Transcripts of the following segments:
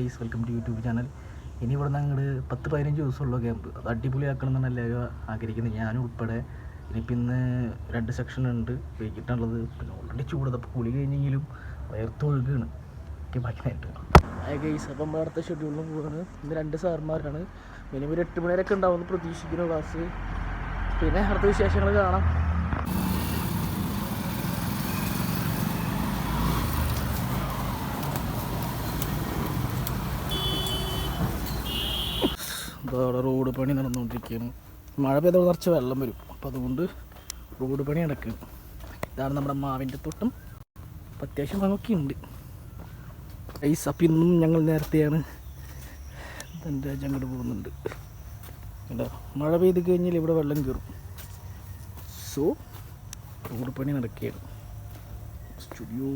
Guys, welcome to YouTube channel. ഇനി ഇവിടെ നിന്ന് അങ്ങോട്ട് 10-15 ദിവസമുള്ള ക്യാമ്പ്. അത് അടിപൊളിയാക്കണം എന്നാണ് എല്ലാവരും ആഗ്രഹിക്കുന്നത്, ഞാനും ഉൾപ്പെടെ. ഇനിയിപ്പോൾ ഇന്ന് 2 സെക്ഷൻ ഉണ്ട്, വൈകിട്ടുള്ളത്. പിന്നെ ഓൾറെഡി ചൂടപ്പോൾ കുളി കഴിഞ്ഞെങ്കിലും വയർത്തൊഴുകാണ്. ബാക്കിയായിട്ട് ഗൈസ്, അപ്പം നമ്മൾ അടുത്ത ഷെഡ്യൂളിന് പോവുകയാണ്. ഇന്ന് 2 സാർമാരാണ്. മിനിമം 8 മണി വരെയൊക്കെ ഉണ്ടാവുമെന്ന് പ്രതീക്ഷിക്കുന്ന ക്ലാസ്. പിന്നെ അടുത്ത വിശേഷങ്ങൾ കാണാം. അവിടെ റോഡ് പണി നടന്നുകൊണ്ടിരിക്കുകയാണ്. മഴ പെയ്തോടെ നിറച്ച് വെള്ളം വരും, അപ്പോൾ അതുകൊണ്ട് റോഡ് പണി നടക്കുകയാണ്. ഇതാണ് നമ്മുടെ മാവിൻ്റെ തോട്ടം. അപ്പം അത്യാവശ്യം മഴയൊക്കെ ഉണ്ട് ഗൈസ്. അപ്പം ഇന്നും ഞങ്ങൾ നേരത്തെയാണ് തൻ്റെ അങ്ങോട്ട് പോകുന്നുണ്ട്. എന്താ മഴ പെയ്ത് കഴിഞ്ഞാൽ ഇവിടെ വെള്ളം കയറും. സോ റോഡ് പണി നടക്കുകയാണ്. സ്റ്റുഡിയോ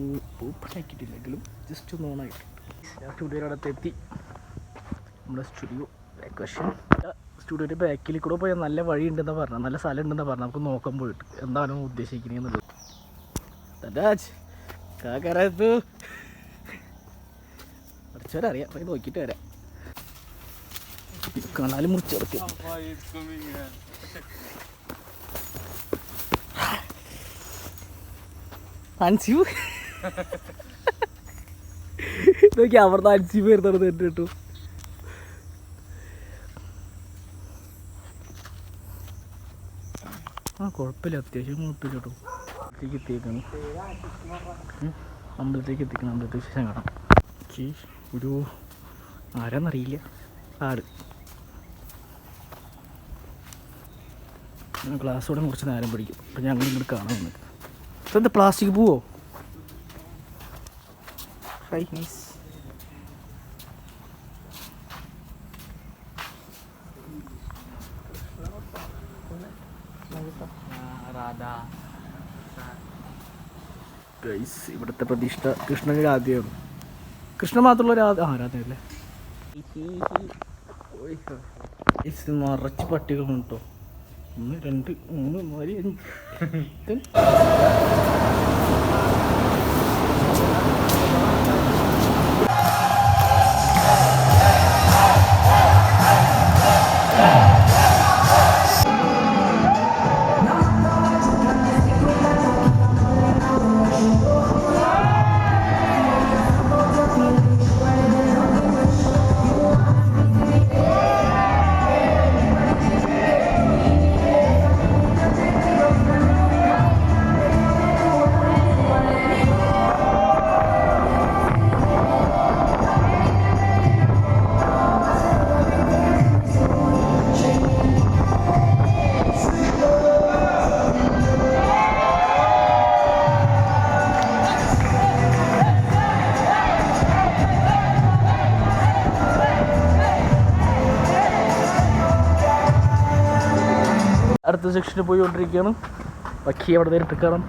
ഓപ്പൺ ആക്കിയിട്ടില്ലെങ്കിലും ജസ്റ്റ് ഒന്ന് ഓണായിട്ടുണ്ട്. ഞാൻ സ്റ്റുഡിയോയുടെ അടുത്തെത്തി. നമ്മുടെ സ്റ്റുഡിയോ ബാക്ക് വശം. സ്റ്റുഡിയോയുടെ ബാക്കിൽ കൂടെ പോയാൽ നല്ല വഴി ഉണ്ടെന്നാണ് പറഞ്ഞത്, നല്ല സ്ഥലം ഉണ്ടെന്നാണ് പറഞ്ഞത്. നമുക്ക് നോക്കാൻ പോയിട്ട് എന്താണ് ഉദ്ദേശിക്കുന്നത് കാക്കരത്തു പഠിച്ചവരറിയാം. പോയി നോക്കിയിട്ട് വരാം. കാണാലും മുറിച്ചെടുക്കും. അൻസിയു നോക്കി അവിടുന്ന് അൻസിയു വരുന്നത് തന്നെ കേട്ടോ. കുഴപ്പമില്ല, അത്യാവശ്യം കുഴപ്പമില്ല കേട്ടോ. എത്തിയേക്കാണ്, അമ്പലത്തേക്ക് എത്തിക്കണം. അമ്പലത്തിൽ ശേഷം കാണാം. ഒരു ആരാന്നറിയില്ല ആട്. ക്ലാസ്സോടെ കുറച്ച് നേരം പിടിക്കും. അപ്പം ഞങ്ങൾ ഇങ്ങോട്ട് കാണാൻ വന്നത്. എന്താ പ്ലാസ്റ്റിക് പോവോ? നൈസ്. ഗൈസ്, ഇവിടുത്തെ പ്രതിഷ്ഠ കൃഷ്ണന് രാധയാണ്. കൃഷ്ണൻ മാത്രമുള്ള രാധയല്ലേ. നിറച്ച് പട്ടികളുണ്ട് കേട്ടോ. 1 2 3 4 5. അടുത്ത സെക്ഷനിൽ പോയിക്കൊണ്ടിരിക്കുകയാണ്. ബാക്കി അവിടെ നേരിട്ട് കാണാം.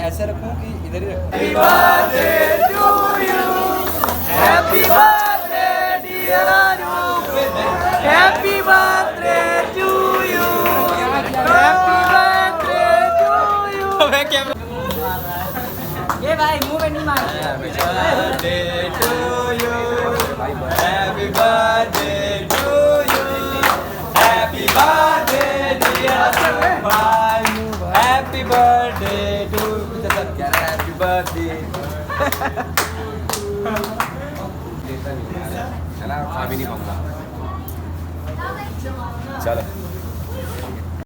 ऐसे रखूं कि इधर ही Happy birthday to you. Happy birthday dear Anup. Happy birthday to you. Happy birthday to you. ये भाई मुंह में नहीं मार. Happy birthday to you. birthday dear Bhanu. Happy birthday to happy birthday. चला खा भी नहीं पाऊंगा चलो